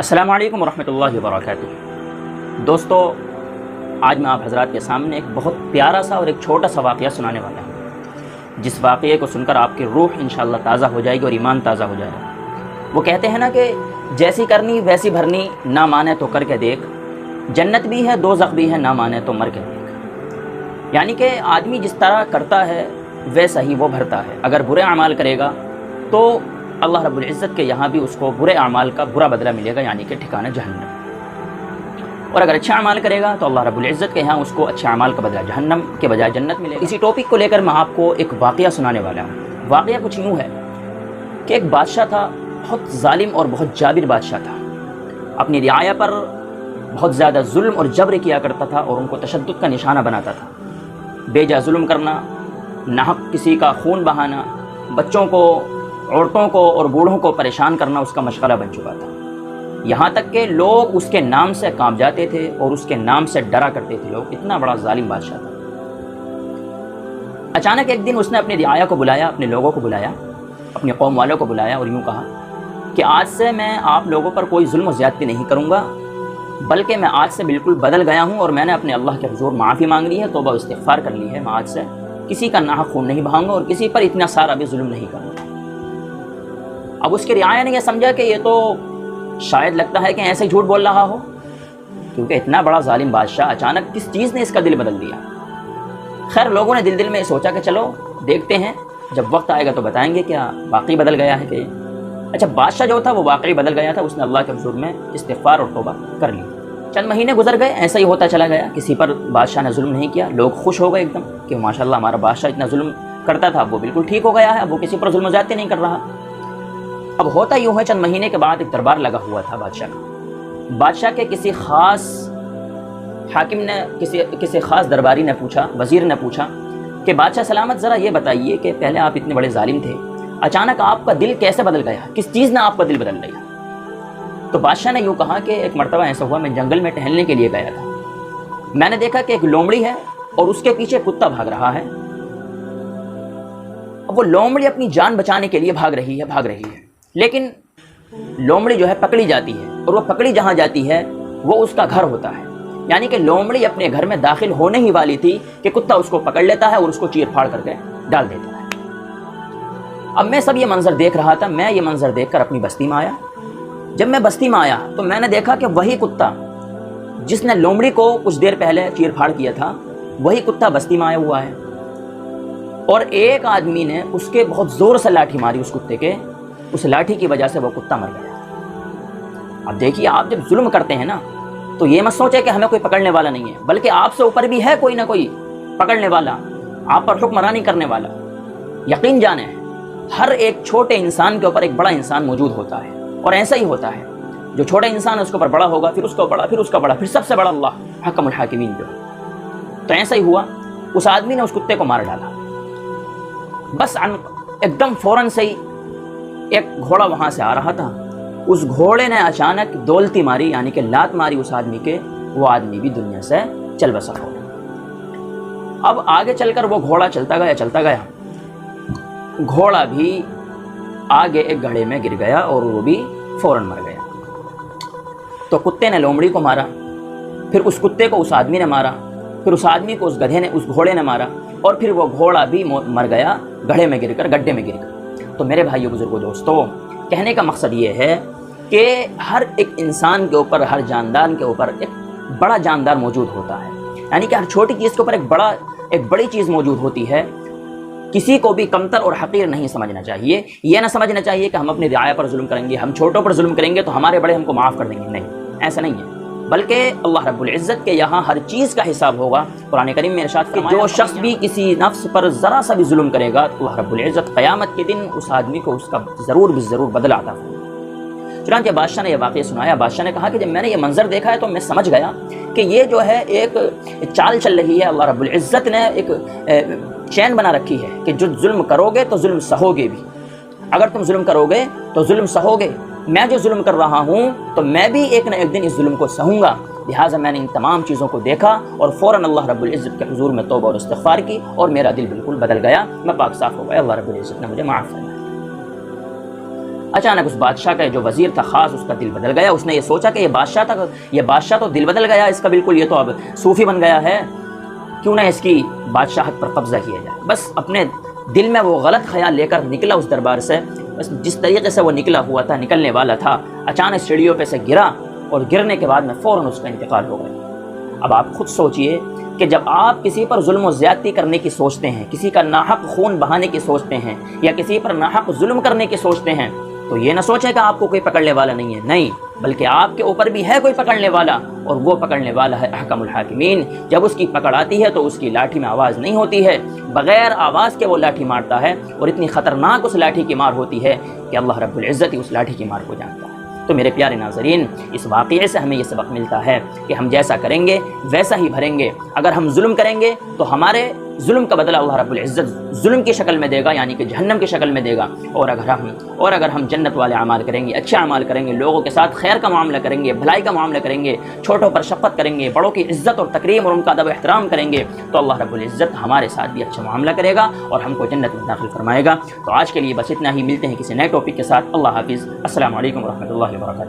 السلام علیکم ورحمۃ اللہ وبرکاتہ۔ دوستو، آج میں آپ حضرات کے سامنے ایک بہت پیارا سا اور ایک چھوٹا سا واقعہ سنانے والا ہوں، جس واقعے کو سن کر آپ کی روح انشاءاللہ تازہ ہو جائے گی اور ایمان تازہ ہو جائے گا۔ وہ کہتے ہیں نا کہ جیسی کرنی ویسی بھرنی، نہ مانے تو کر کے دیکھ، جنت بھی ہے دوزخ بھی ہے، نہ مانے تو مر کے دیکھ۔ یعنی کہ آدمی جس طرح کرتا ہے ویسا ہی وہ بھرتا ہے۔ اگر برے اعمال کرے گا تو اللہ رب العزت کے یہاں بھی اس کو برے اعمال کا برا بدلہ ملے گا، یعنی کہ ٹھکانہ جہنم۔ اور اگر اچھا اعمال کرے گا تو اللہ رب العزت کے یہاں اس کو اچھے اعمال کا بدلہ جہنم کے بجائے جنت ملے گا۔ اسی ٹاپک کو لے کر میں آپ کو ایک واقعہ سنانے والا ہوں۔ واقعہ کچھ یوں ہے کہ ایک بادشاہ تھا، بہت ظالم اور بہت جابر بادشاہ تھا۔ اپنی رعایا پر بہت زیادہ ظلم اور جبر کیا کرتا تھا اور ان کو تشدد کا نشانہ بناتا تھا۔ بے جا ظلم کرنا، ناحق کسی کا خون بہانا، بچوں کو، عورتوں کو اور بوڑھوں کو پریشان کرنا اس کا مشغلہ بن چکا تھا۔ یہاں تک کہ لوگ اس کے نام سے کانپ جاتے تھے اور اس کے نام سے ڈرا کرتے تھے لوگ، اتنا بڑا ظالم بادشاہ تھا۔ اچانک ایک دن اس نے اپنی رعایا کو بلایا، اپنے لوگوں کو بلایا، اپنی قوم والوں کو بلایا اور یوں کہا کہ آج سے میں آپ لوگوں پر کوئی ظلم و زیادتی نہیں کروں گا، بلکہ میں آج سے بالکل بدل گیا ہوں اور میں نے اپنے اللہ کے حضور معافی مانگ لی ہے، توبہ و استغفار کر لی ہے۔ میں آج سے کسی کا ناحق خون نہیں بہاؤں گا اور کسی پر اتنا سارا بھی ظلم نہیں کروں گا۔ اب اس کے رعایا نے یہ سمجھا کہ یہ تو شاید لگتا ہے کہ ایسے جھوٹ بول رہا ہو، کیونکہ اتنا بڑا ظالم بادشاہ اچانک کس چیز نے اس کا دل بدل دیا۔ خیر، لوگوں نے دل میں سوچا کہ چلو دیکھتے ہیں، جب وقت آئے گا تو بتائیں گے کیا واقعی بدل گیا ہے کہ اچھا بادشاہ جو تھا وہ واقعی بدل گیا تھا۔ اس نے اللہ کے حضور میں استغفار اور توبہ کر لی۔ چند مہینے گزر گئے، ایسا ہی ہوتا چلا گیا، کسی پر بادشاہ نے ظلم نہیں کیا۔ لوگ خوش ہو گئے ایک دم کہ ماشاءاللہ ہمارا بادشاہ اتنا ظلم کرتا تھا، اب وہ بالکل ٹھیک ہو گیا ہے، اب وہ کسی پر ظلم و زیادتی نہیں کر رہا۔ اب ہوتا یوں ہے، چند مہینے کے بعد ایک دربار لگا ہوا تھا بادشاہ کا۔ بادشاہ کے کسی خاص حاکم نے، کسی خاص درباری نے پوچھا، وزیر نے پوچھا کہ بادشاہ سلامت ذرا یہ بتائیے کہ پہلے آپ اتنے بڑے ظالم تھے، اچانک آپ کا دل کیسے بدل گیا، کس چیز نے آپ کا دل بدل دیا؟ تو بادشاہ نے یوں کہا کہ ایک مرتبہ ایسا ہوا، میں جنگل میں ٹہلنے کے لیے گیا تھا، میں نے دیکھا کہ ایک لومڑی ہے اور اس کے پیچھے کتا بھاگ رہا ہے۔ اب وہ لومڑی اپنی جان بچانے کے لیے بھاگ رہی ہے، لیکن لومڑی جو ہے پکڑی جاتی ہے، اور وہ پکڑی جہاں جاتی ہے وہ اس کا گھر ہوتا ہے، یعنی کہ لومڑی اپنے گھر میں داخل ہونے ہی والی تھی کہ کتا اس کو پکڑ لیتا ہے اور اس کو چیر پھاڑ کر کے ڈال دیتا ہے۔ اب میں سب یہ منظر دیکھ رہا تھا، میں یہ منظر دیکھ کر اپنی بستی میں آیا۔ جب میں بستی میں آیا تو میں نے دیکھا کہ وہی کتا جس نے لومڑی کو کچھ دیر پہلے چیر پھاڑ کیا تھا، وہی کتا بستی میں آیا ہوا ہے، اور ایک آدمی نے اس کے بہت زور سے لاٹھی ماری اس کتے کے، اس لاٹھی کی وجہ سے وہ کتا مر گیا۔ اب دیکھیے، آپ جب ظلم کرتے ہیں نا تو یہ مت سوچے کہ ہمیں کوئی پکڑنے والا نہیں ہے، بلکہ آپ سے اوپر بھی ہے کوئی نہ کوئی پکڑنے والا، آپ پر حکمرانی کرنے والا۔ یقین جانیں، ہر ایک چھوٹے انسان کے اوپر ایک بڑا انسان موجود ہوتا ہے، اور ایسا ہی ہوتا ہے، جو چھوٹا انسان ہے اس کے اوپر بڑا ہوگا، پھر اس کو بڑا، پھر اس کا بڑا، پھر سب سے بڑا اللہ حکم الحاکمین جو ہے۔ تو ایسا ہی ہوا، اس آدمی نے اس کتے کو مار ڈالا۔ بس ایک دم فوراً سے ہی ایک گھوڑا وہاں سے آ رہا تھا، اس گھوڑے نے اچانک دولتی ماری، یعنی کہ لات ماری اس آدمی کے، وہ آدمی بھی دنیا سے چل بسر ہو گیا۔ اب آگے چل کر وہ گھوڑا چلتا گیا، گھوڑا بھی آگے ایک گڑھے میں گر گیا اور وہ بھی فوراً مر گیا۔ تو کتے نے لومڑی کو مارا، پھر اس کتے کو اس آدمی نے مارا، پھر اس آدمی کو اس گدھے نے، اس گھوڑے نے مارا، اور پھر وہ گھوڑا بھی مر گیا گڑھے میں گر کر، گڈھے میں گر کر۔ تو میرے بھائیو بزرگو دوستو، کہنے کا مقصد یہ ہے کہ ہر ایک انسان کے اوپر، ہر جاندار کے اوپر ایک بڑا جاندار موجود ہوتا ہے، یعنی کہ ہر چھوٹی چیز کے اوپر ایک بڑی چیز موجود ہوتی ہے۔ کسی کو بھی کمتر اور حقیر نہیں سمجھنا چاہیے، یہ نہ سمجھنا چاہیے کہ ہم اپنی رعایا پر ظلم کریں گے، ہم چھوٹوں پر ظلم کریں گے تو ہمارے بڑے ہم کو معاف کر دیں گے، نہیں، ایسا نہیں ہے، بلکہ اللہ رب العزت کے یہاں ہر چیز کا حساب ہوگا۔ قرآن کریم میں ارشاد کہ جو شخص بھی کسی نفس پر ذرا سا بھی ظلم کرے گا، اللہ رب العزت قیامت کے دن اس آدمی کو اس کا ضرور بدلہ عطا فرمائے۔ چنانچہ بادشاہ نے یہ واقعہ سنایا۔ بادشاہ نے کہا کہ جب میں نے یہ منظر دیکھا ہے تو میں سمجھ گیا کہ یہ جو ہے ایک چال چل رہی ہے، اللہ رب العزت نے ایک چین بنا رکھی ہے کہ جو ظلم کرو گے تو ظلم سہو گے بھی، اگر تم ظلم کرو گے تو ظلم سہو گے۔ میں جو ظلم کر رہا ہوں تو میں بھی ایک نہ ایک دن اس ظلم کو سہوں گا، لہٰذا میں نے ان تمام چیزوں کو دیکھا اور فوراً اللہ رب العزت کے حضور میں توبہ اور استغفار کی، اور میرا دل بالکل بدل گیا، میں پاک صاف ہو گیا، اللہ رب العزت نے مجھے معاف فرمایا۔ اچانک اس بادشاہ کا جو وزیر تھا خاص، اس کا دل بدل گیا. اس نے یہ سوچا کہ یہ بادشاہ تو دل بدل گیا اس کا بالکل، یہ تو اب صوفی بن گیا ہے، کیوں نہ اس کی بادشاہت پر قبضہ کیا جائے. بس اپنے دل میں وہ غلط خیال لے کر نکلا اس دربار سے. بس جس طریقے سے وہ نکلا ہوا تھا، نکلنے والا تھا، اچانک سیڑھیوں پہ سے گرا، اور گرنے کے بعد میں فوراً اس کا انتقال ہو گیا. اب آپ خود سوچئے کہ جب آپ کسی پر ظلم و زیادتی کرنے کی سوچتے ہیں، کسی کا ناحق خون بہانے کی سوچتے ہیں، یا کسی پر ناحق ظلم کرنے کی سوچتے ہیں، تو یہ نہ سوچیں کہ آپ کو کوئی پکڑنے والا نہیں ہے. نہیں، بلکہ آپ کے اوپر بھی ہے کوئی پکڑنے والا، اور وہ پکڑنے والا ہے احکم الحاکمین. جب اس کی پکڑ آتی ہے تو اس کی لاٹھی میں آواز نہیں ہوتی ہے، بغیر آواز کے وہ لاٹھی مارتا ہے، اور اتنی خطرناک اس لاٹھی کی مار ہوتی ہے کہ اللہ رب العزت اس لاٹھی کی مار کو جانتا ہے. تو میرے پیارے ناظرین، اس واقعے سے ہمیں یہ سبق ملتا ہے کہ ہم جیسا کریں گے ویسا ہی بھریں گے. اگر ہم ظلم کریں گے تو ہمارے ظلم کا بدلہ اللہ رب العزت ظلم کی شکل میں دے گا، یعنی کہ جہنم کی شکل میں دے گا. اور اگر ہم جنت والے اعمال کریں گے، اچھے اعمال کریں گے، لوگوں کے ساتھ خیر کا معاملہ کریں گے، بھلائی کا معاملہ کریں گے، چھوٹوں پر شفقت کریں گے، بڑوں کی عزت اور تکریم اور ان کا ادب و احترام کریں گے، تو اللہ رب العزت ہمارے ساتھ بھی اچھا معاملہ کرے گا اور ہم کو جنت میں داخل فرمائے گا. تو آج کے لیے بس اتنا ہی، ملتے ہیں کسی نئے ٹاپک کے ساتھ. اللہ حافظ. السلام علیکم ورحمۃ اللہ وبرکاتہ.